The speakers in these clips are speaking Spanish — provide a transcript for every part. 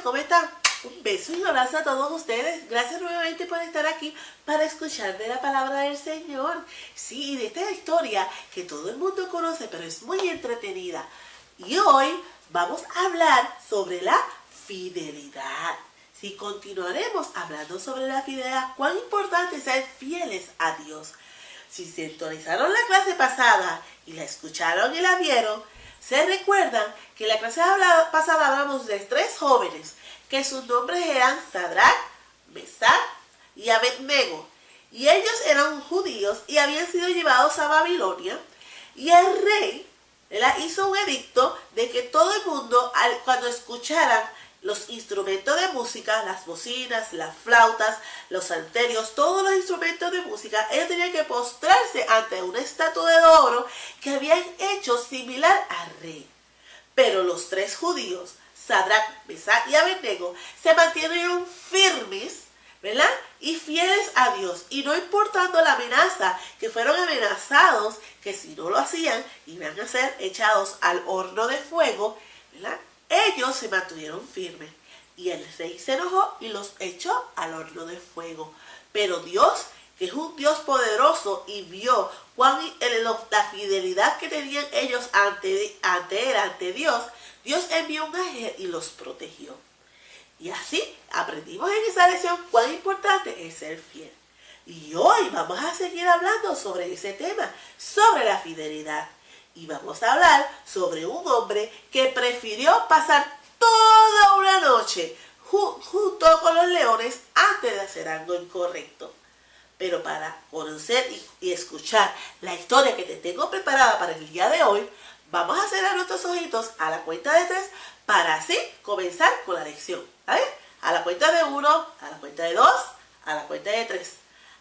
¿cómo están? Un beso y un abrazo a todos ustedes. Gracias nuevamente por estar aquí para escuchar de la palabra del Señor. Sí, de esta historia que todo el mundo conoce, pero es muy entretenida. Y hoy vamos a hablar sobre la fidelidad. Sí, continuaremos hablando sobre la fidelidad. Cuán importante es ser fieles a Dios. Si sintonizaron la clase pasada y la escucharon y la vieron, se recuerdan que en la clase pasada hablamos de 3 jóvenes que sus nombres eran Sadrach, Mesach y Abednego. Y ellos eran judíos y habían sido llevados a Babilonia. Y el rey hizo un edicto de que todo el mundo, cuando escucharan los instrumentos de música, las bocinas, las flautas, los salterios, todos los instrumentos de música, ellos tenían que postrarse ante una estatua de oro que habían hecho similar al rey. Pero los 3 judíos, Sadrach, Mesach y Abednego, se mantuvieron firmes, ¿verdad? Y fieles a Dios. Y no importando la amenaza, que fueron amenazados, que si no lo hacían, iban a ser echados al horno de fuego, ¿verdad? Ellos se mantuvieron firmes. Y el rey se enojó y los echó al horno de fuego. Pero Dios, que es un Dios poderoso, y vio la fidelidad que tenían ellos ante Dios, Dios envió un ángel y los protegió. Y así aprendimos en esa lección cuán importante es ser fiel. Y hoy vamos a seguir hablando sobre ese tema, sobre la fidelidad. Y vamos a hablar sobre un hombre que prefirió pasar toda una noche junto con los leones antes de hacer algo incorrecto. Pero para conocer y escuchar la historia que te tengo preparada para el día de hoy, vamos a cerrar nuestros ojitos a la cuenta de 3 para así comenzar con la lección. ¿Vale? A la cuenta de 1, a la cuenta de 2, a la cuenta de 3.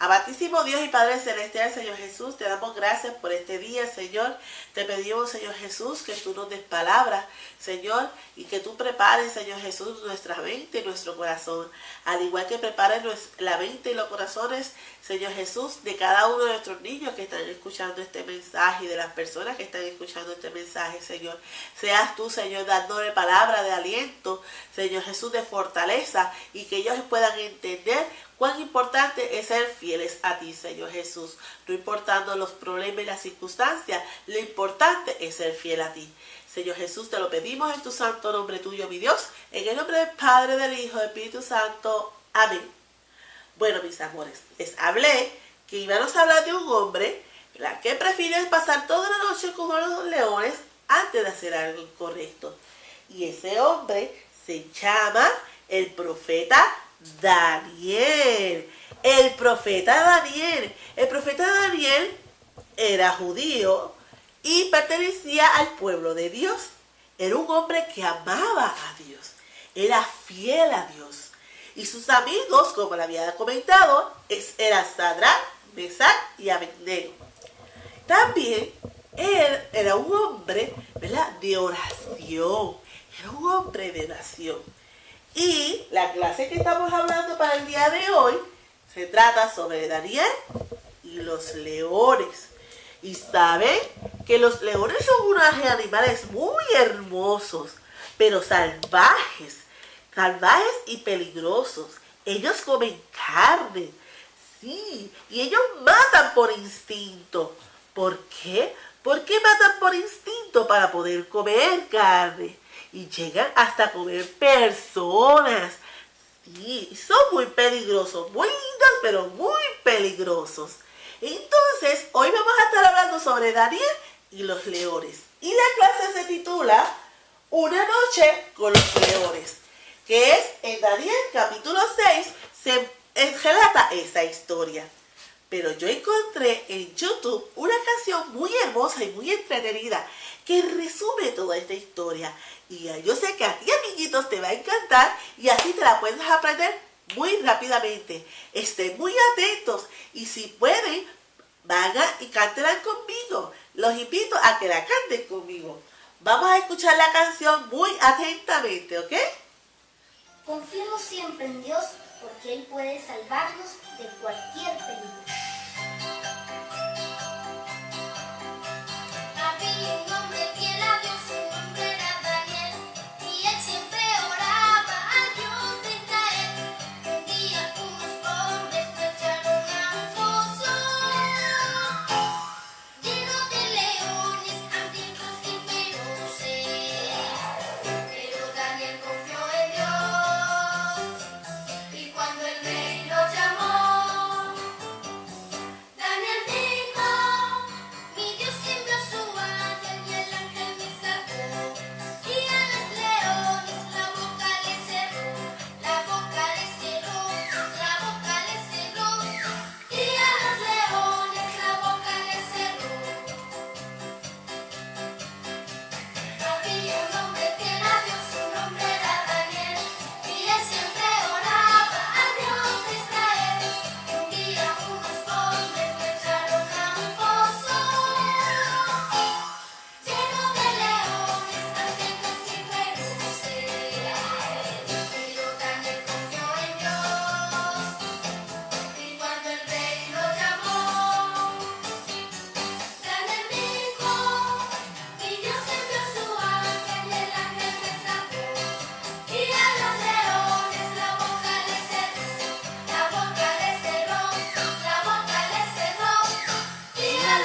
Amantísimo Dios y Padre Celestial, Señor Jesús, te damos gracias por este día, Señor. Te pedimos, Señor Jesús, que tú nos des palabras, Señor, y que tú prepares, Señor Jesús, nuestra mente y nuestro corazón. Al igual que prepares la mente y los corazones, Señor Jesús, de cada uno de nuestros niños que están escuchando este mensaje y de las personas que están escuchando este mensaje, Señor. Seas tú, Señor, dándole palabra de aliento, Señor Jesús, de fortaleza, y que ellos puedan entender cuán importante es ser fieles a ti, Señor Jesús. No importando los problemas y las circunstancias, lo importante es ser fiel a ti. Señor Jesús, te lo pedimos en tu santo nombre tuyo, mi Dios, en el nombre del Padre, del Hijo, del Espíritu Santo. Amén. Bueno, mis amores, les hablé que íbamos a hablar de un hombre, ¿verdad?, que prefirió pasar toda la noche con los leones antes de hacer algo incorrecto. Y ese hombre se llama el profeta Daniel. El profeta Daniel. El profeta Daniel era judío y pertenecía al pueblo de Dios. Era un hombre que amaba a Dios. Era fiel a Dios. Y sus amigos, como le había comentado, eran Sadrach, Mesach y Abednego. También él era un hombre, ¿verdad?, de oración. Era un hombre de oración. Y la clase que estamos hablando para el día de hoy se trata sobre Daniel y los leones. Y saben que los leones son unos animales muy hermosos, pero salvajes y peligrosos. Ellos comen carne, sí, y ellos matan por instinto. ¿Por qué? ¿Por qué matan por instinto? Para poder comer carne. Y llegan hasta comer personas. Sí, son muy peligrosos, muy lindos, pero muy peligrosos. Entonces, hoy vamos a estar hablando sobre Daniel y los leones. Y la clase se titula Una noche con los leones, que es en Daniel capítulo 6, se relata esa historia. Pero yo encontré en YouTube una canción muy hermosa y muy entretenida que resume toda esta historia. Y yo sé que a ti, amiguitos, te va a encantar y así te la puedes aprender muy rápidamente. Estén muy atentos y si pueden, y cántenla conmigo. Los invito a que la canten conmigo. Vamos a escuchar la canción muy atentamente, ¿ok? Confiemos siempre en Dios porque Él puede salvarnos de cualquier peligro. Había un hombre fiel a Dios, su nombre era Daniel, y él siempre oraba a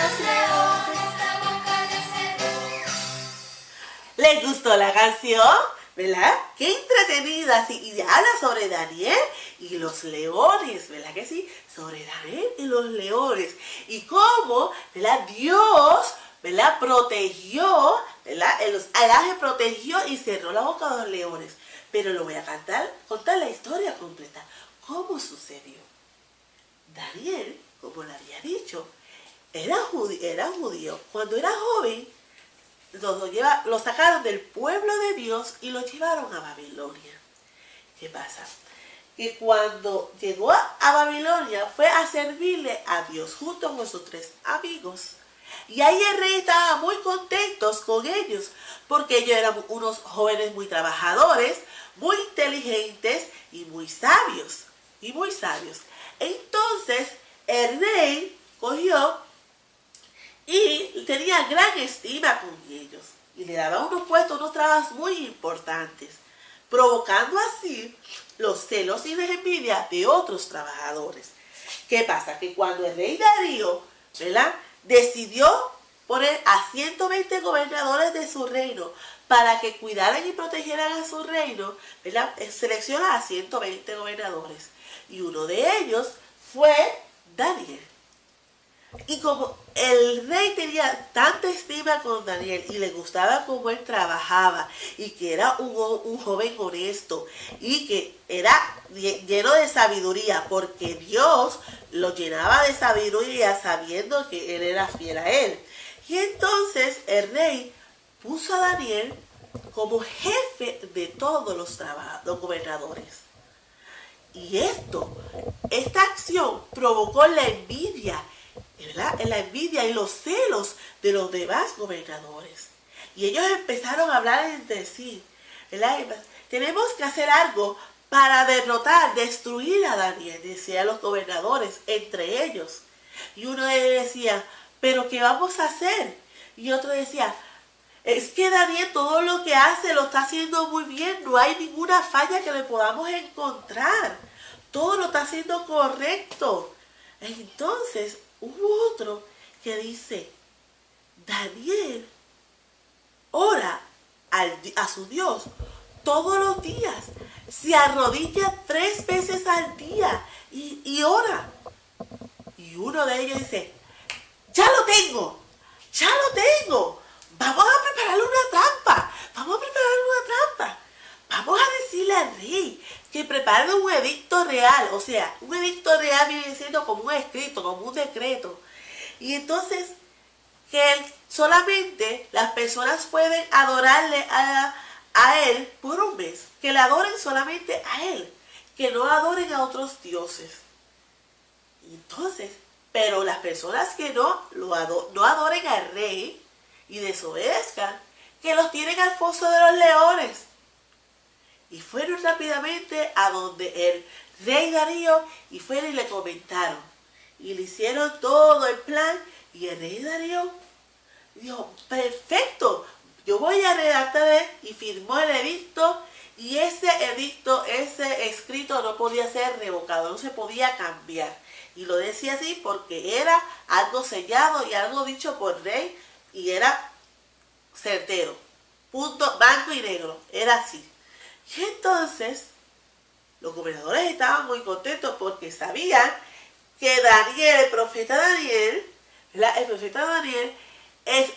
los leones la boca le cerró. ¿Les gustó la canción? ¿Verdad? Qué entretenida, sí. Y habla sobre Daniel y los leones, ¿verdad que sí? Sobre Daniel y los leones. Y cómo, ¿verdad? Dios, ¿verdad? Protegió, ¿verdad? El ángel protegió y cerró la boca de los leones. Pero lo voy a contar la historia completa. ¿Cómo sucedió? Daniel, como le había dicho, era judío. Cuando era joven, lo sacaron del pueblo de Dios y lo llevaron a Babilonia. ¿Qué pasa? Que cuando llegó a Babilonia fue a servirle a Dios junto con sus 3 amigos. Y ahí el rey estaba muy contentos con ellos, porque ellos eran unos jóvenes muy trabajadores, muy inteligentes y muy sabios. Entonces el rey cogió y tenía gran estima con ellos. Y le daba unos puestos, unos trabajos muy importantes, provocando así los celos y la envidia de otros trabajadores. ¿Qué pasa? Que cuando el rey Darío, ¿verdad?, decidió poner a 120 gobernadores de su reino para que cuidaran y protegieran a su reino, ¿verdad?, selecciona a 120 gobernadores. Y uno de ellos fue Daniel. Y como el rey tenía tanta estima con Daniel y le gustaba cómo él trabajaba y que era un joven honesto y que era lleno de sabiduría, porque Dios lo llenaba de sabiduría sabiendo que él era fiel a él. Y entonces el rey puso a Daniel como jefe de todos los gobernadores. Y esta acción provocó la envidia, ¿verdad?, la envidia y los celos de los demás gobernadores. Y ellos empezaron a hablar entre sí, ¿verdad? Tenemos que hacer algo para destruir a Daniel, decían los gobernadores entre ellos. Y uno de ellos decía, ¿pero qué vamos a hacer? Y otro decía, es que Daniel todo lo que hace lo está haciendo muy bien, no hay ninguna falla que le podamos encontrar, todo lo está haciendo correcto. Entonces hubo otro que dice, Daniel ora a su Dios todos los días, se arrodilla 3 veces al día y ora. Y uno de ellos dice, ya lo tengo, vamos a prepararle una trampa, vamos a decirle al rey que prepare un edicto real. O sea, un edicto real viene siendo como un escrito, como un decreto. Y entonces, que solamente las personas pueden adorarle a él por un mes. Que le adoren solamente a él. Que no adoren a otros dioses. Entonces, pero las personas que no adoren al rey y desobedezcan, que los tienen al foso de los leones. Y fueron rápidamente a donde el rey Darío y fueron y le comentaron. Y le hicieron todo el plan. Y el rey Darío dijo, perfecto, yo voy a redactar, y firmó el edicto. Y ese edicto, ese escrito no podía ser revocado, no se podía cambiar. Y lo decía así porque era algo sellado y algo dicho por rey y era certero. Punto, blanco y negro, era así. Y entonces los gobernadores estaban muy contentos porque sabían que Daniel, el profeta Daniel,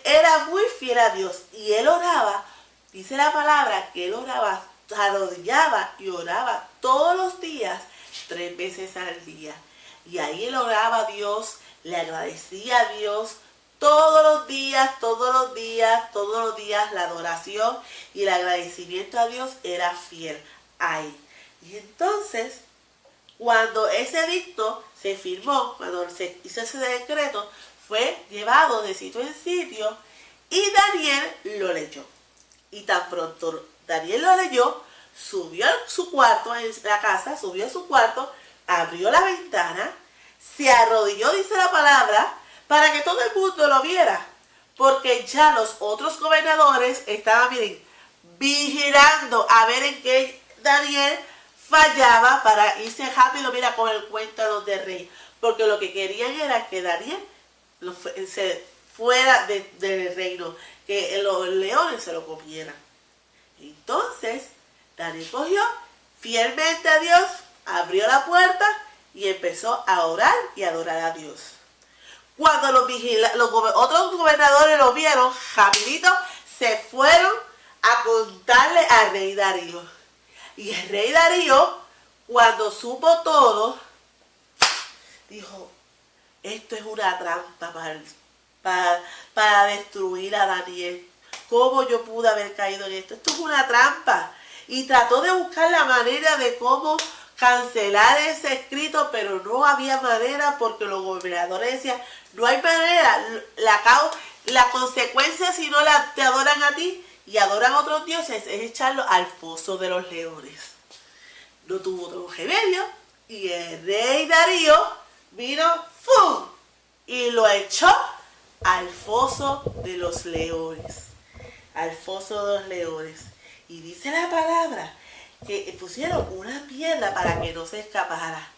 era muy fiel a Dios. Y él oraba, dice la palabra, que él oraba, arrodillaba y oraba todos los días, 3 veces al día. Y ahí él oraba a Dios, le agradecía a Dios todos los días, la adoración y el agradecimiento a Dios era fiel ahí. Y entonces, cuando ese edicto se firmó, cuando se hizo ese decreto, fue llevado de sitio en sitio y Daniel lo leyó. Y tan pronto Daniel lo leyó, subió a su cuarto en la casa, abrió la ventana, se arrodilló, dice la palabra, para que todo el mundo lo viera. Porque ya los otros gobernadores estaban, vigilando a ver en qué Daniel fallaba para irse rápido, con el cuento del rey. Porque lo que querían era que Daniel fuera del reino, que los leones se lo comieran. Entonces, Daniel cogió fielmente a Dios, abrió la puerta y empezó a orar y a adorar a Dios. Cuando los otros gobernadores lo vieron, rapidito se fueron a contarle al rey Darío. Y el rey Darío, cuando supo todo, dijo, esto es una trampa para destruir a Daniel. ¿Cómo yo pude haber caído en esto? Esto es una trampa. Y trató de buscar la manera de cómo cancelar ese escrito, pero no había manera porque los gobernadores decían, no hay manera, la consecuencia si no te adoran a ti y adoran a otros dioses es echarlo al foso de los leones. No tuvo otro remedio y el rey Darío vino ¡fum! Y lo echó al foso de los leones. Al foso de los leones. Y dice la palabra que pusieron una piedra para que no se escapara.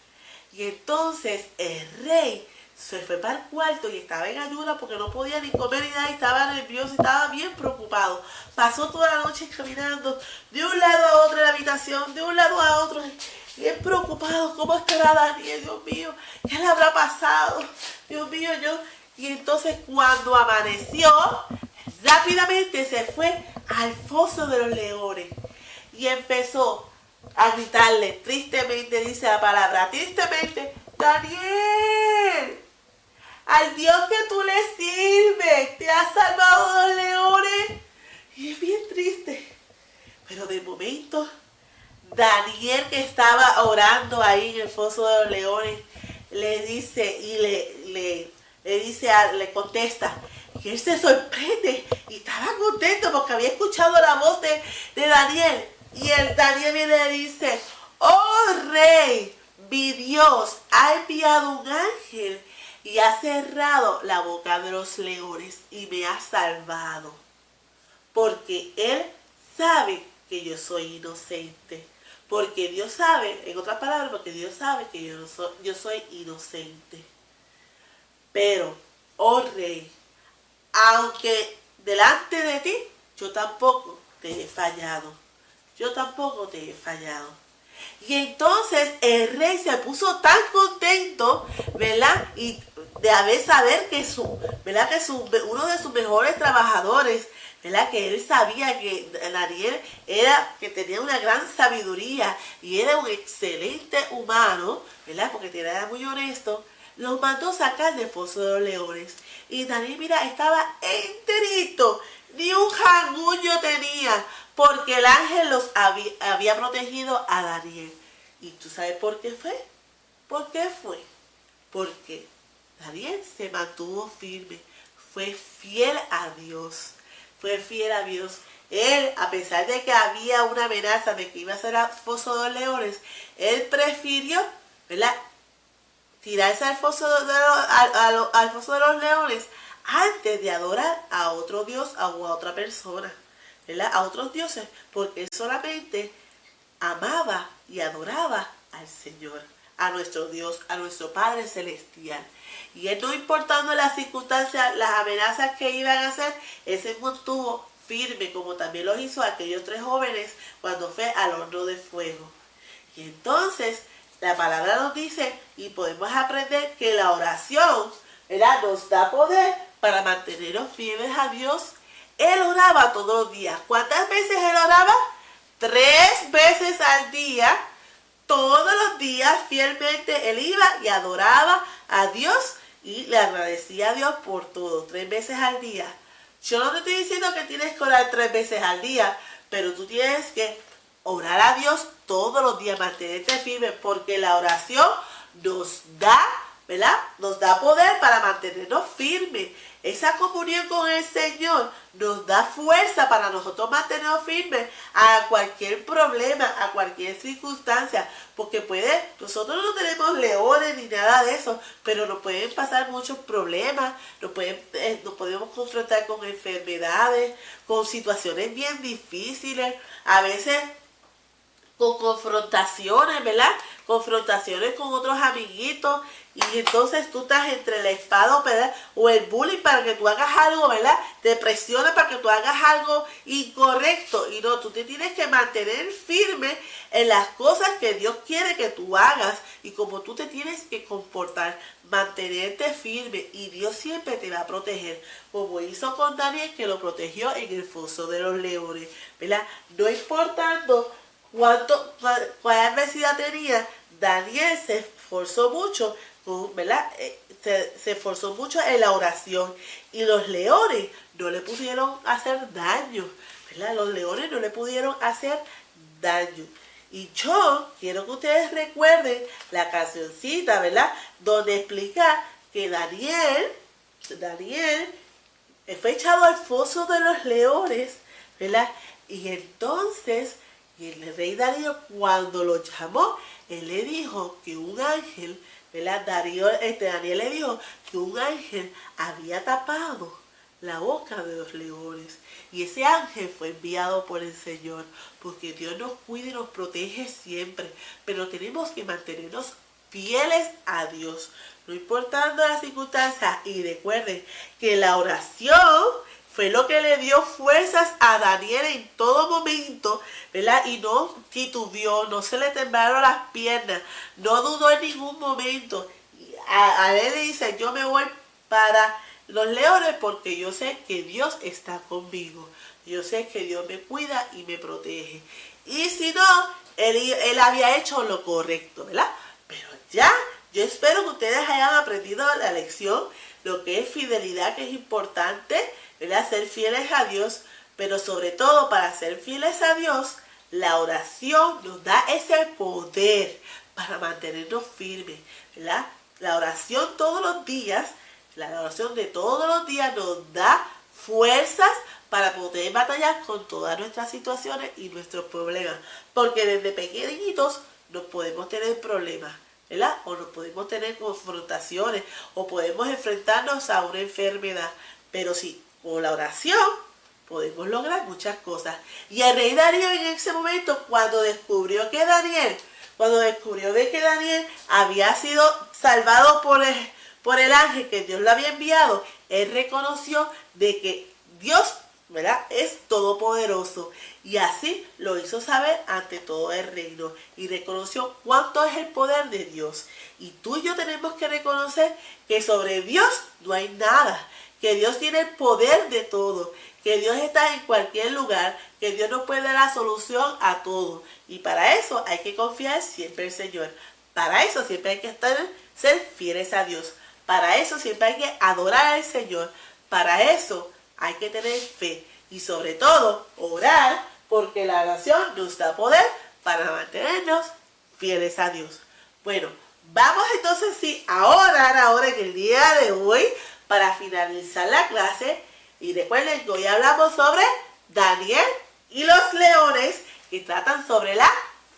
Y entonces el rey se fue para el cuarto y estaba en ayuda porque no podía ni comer ni nada, y estaba nervioso, estaba bien preocupado. Pasó toda la noche caminando de un lado a otro en la habitación, de un lado a otro, bien preocupado. ¿Cómo estará Daniel? Dios mío, ¿qué le habrá pasado? Dios mío, Y entonces cuando amaneció, rápidamente se fue al foso de los leones y empezó a gritarle tristemente, dice la palabra, tristemente, Daniel, al Dios que tú le sirves, te ha salvado de los leones. Y es bien triste. Pero de momento, Daniel, que estaba orando ahí en el foso de los leones, le dice y le contesta, que él se sorprende y estaba contento porque había escuchado la voz de Daniel. Y el Daniel viene y le dice, oh rey, mi Dios ha enviado un ángel y ha cerrado la boca de los leones y me ha salvado, porque él sabe que yo soy inocente. Porque Dios sabe, en otras palabras, porque Dios sabe que yo soy inocente. Pero, oh rey, aunque delante de ti, yo tampoco te he fallado. Yo tampoco te he fallado. Y entonces el rey se puso tan contento, ¿verdad? Y de saber que uno de sus mejores trabajadores, ¿verdad? Que él sabía que Daniel que tenía una gran sabiduría y era un excelente humano, ¿verdad? Porque era muy honesto. Los mandó sacar del foso de los leones. Y Daniel, mira, estaba enterito. Ni un jangullo tenía. Porque el ángel los había protegido a Daniel. ¿Y tú sabes por qué fue? ¿Por qué fue? Porque Daniel se mantuvo firme. Fue fiel a Dios. Fue fiel a Dios. Él, a pesar de que había una amenaza de que iba a ser al foso de los leones, él prefirió, ¿verdad?, tirarse al foso al foso de los leones antes de adorar a otro dios o a otra persona, ¿verdad?, a otros dioses, porque él solamente amaba y adoraba al Señor, a nuestro Dios, a nuestro Padre Celestial. Y él, no importando las circunstancias, las amenazas que iban a hacer, él se mantuvo firme, como también lo hizo aquellos 3 jóvenes cuando fue al horno de fuego. Y entonces la palabra nos dice, y podemos aprender, que la oración, ¿verdad?, nos da poder para mantenernos fieles a Dios. Él oraba todos los días. ¿Cuántas veces él oraba? 3 veces al día. Todos los días fielmente él iba y adoraba a Dios y le agradecía a Dios por todo. 3 veces al día. Yo no te estoy diciendo que tienes que orar 3 veces al día, pero tú tienes que orar a Dios todos los días, mantenerte firme, porque la oración nos da, ¿verdad?, nos da poder para mantenernos firmes. Esa comunión con el Señor nos da fuerza para nosotros mantenernos firmes a cualquier problema, a cualquier circunstancia, porque nosotros no tenemos leones ni nada de eso, pero nos pueden pasar muchos problemas, nos podemos confrontar con enfermedades, con situaciones bien difíciles. A veces con confrontaciones, ¿verdad? Confrontaciones con otros amiguitos, y entonces tú estás entre la espada, ¿verdad? O el bullying para que tú hagas algo, ¿verdad? Te presiona para que tú hagas algo incorrecto, y no, tú te tienes que mantener firme en las cosas que Dios quiere que tú hagas y como tú te tienes que comportar, mantenerte firme, y Dios siempre te va a proteger, como hizo con Daniel, que lo protegió en el foso de los leones, ¿verdad? No importando cuál adversidad tenía, Daniel se esforzó mucho, ¿verdad? Se esforzó mucho en la oración, y los leones no le pudieron hacer daño, ¿verdad? Los leones no le pudieron hacer daño. Y yo quiero que ustedes recuerden la cancioncita, ¿verdad? Donde explica que Daniel fue echado al foso de los leones, ¿verdad? Y entonces el rey Darío, cuando lo llamó, él le dijo que un ángel, ¿verdad? Daniel le dijo que un ángel había tapado la boca de los leones. Y ese ángel fue enviado por el Señor, porque Dios nos cuida y nos protege siempre. Pero tenemos que mantenernos fieles a Dios, no importando las circunstancias. Y recuerden que la oración fue lo que le dio fuerzas a Daniel en todo momento, ¿verdad? Y no titubeó, no se le temblaron las piernas, no dudó en ningún momento. A él le dice, yo me voy para los leones porque yo sé que Dios está conmigo. Yo sé que Dios me cuida y me protege. Y si no, él había hecho lo correcto, ¿verdad? Pero ya, yo espero que ustedes hayan aprendido la lección, lo que es fidelidad, que es importante, ¿verdad? Ser fieles a Dios, pero sobre todo para ser fieles a Dios, la oración nos da ese poder para mantenernos firmes, ¿verdad? La oración todos los días, la oración de todos los días nos da fuerzas para poder batallar con todas nuestras situaciones y nuestros problemas. Porque desde pequeñitos nos podemos tener problemas, ¿verdad? O nos podemos tener confrontaciones, o podemos enfrentarnos a una enfermedad. Pero sí, con la oración podemos lograr muchas cosas. Y el rey Darío en ese momento, cuando descubrió de que Daniel había sido salvado por el ángel, que Dios lo había enviado, él reconoció de que Dios, ¿verdad?, es todopoderoso, y así lo hizo saber ante todo el reino, y reconoció cuánto es el poder de Dios. Y tú y yo tenemos que reconocer que sobre Dios no hay nada, que Dios tiene el poder de todo, que Dios está en cualquier lugar, que Dios nos puede dar la solución a todo. Y para eso hay que confiar siempre en el Señor. Para eso siempre hay que ser fieles a Dios. Para eso siempre hay que adorar al Señor. Para eso hay que tener fe. Y sobre todo, orar, porque la oración nos da poder para mantenernos fieles a Dios. Bueno, vamos entonces sí a orar ahora en el día de hoy para finalizar la clase. Y recuerden que hoy hablamos sobre Daniel y los leones, que tratan sobre la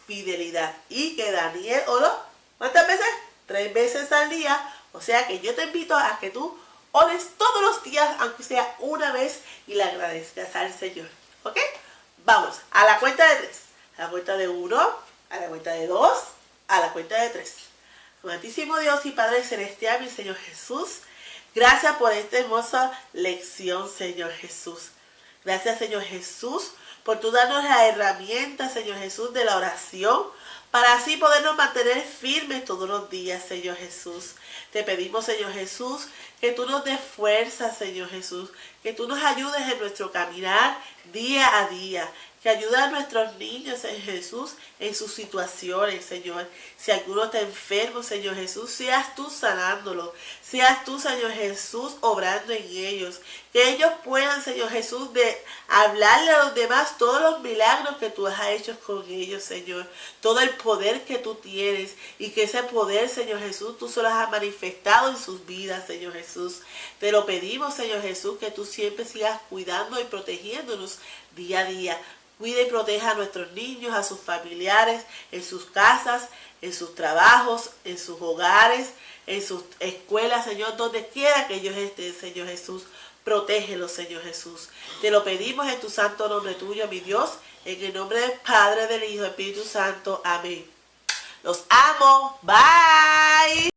fidelidad. Y que Daniel oró, ¿cuántas veces? 3 veces al día. O sea que yo te invito a que tú ores todos los días, aunque sea una vez, y le agradezcas al Señor. ¿Ok? Vamos, a la cuenta de 3. A la cuenta de 1, a la cuenta de 2, a la cuenta de 3. Amantísimo Dios y Padre Celestial, mi Señor Jesús, gracias por esta hermosa lección, Señor Jesús. Gracias, Señor Jesús, por tú darnos la herramienta, Señor Jesús, de la oración, para así podernos mantener firmes todos los días, Señor Jesús. Te pedimos, Señor Jesús, que tú nos des fuerza, Señor Jesús, que tú nos ayudes en nuestro caminar día a día, que ayude a nuestros niños, Señor Jesús, en sus situaciones, Señor. Si alguno está enfermo, Señor Jesús, seas tú sanándolo. Seas tú, Señor Jesús, obrando en ellos. Que ellos puedan, Señor Jesús, de hablarle a los demás todos los milagros que tú has hecho con ellos, Señor. Todo el poder que tú tienes, y que ese poder, Señor Jesús, tú solo has manifestado en sus vidas, Señor Jesús. Te lo pedimos, Señor Jesús, que tú siempre sigas cuidando y protegiéndonos día a día. Cuida y proteja a nuestros niños, a sus familiares, en sus casas, en sus trabajos, en sus hogares, en sus escuelas, Señor, donde quiera que ellos estén, Señor Jesús. Protégelos, Señor Jesús. Te lo pedimos en tu santo nombre tuyo, mi Dios, en el nombre del Padre, del Hijo, del Espíritu Santo. Amén. Los amo. Bye.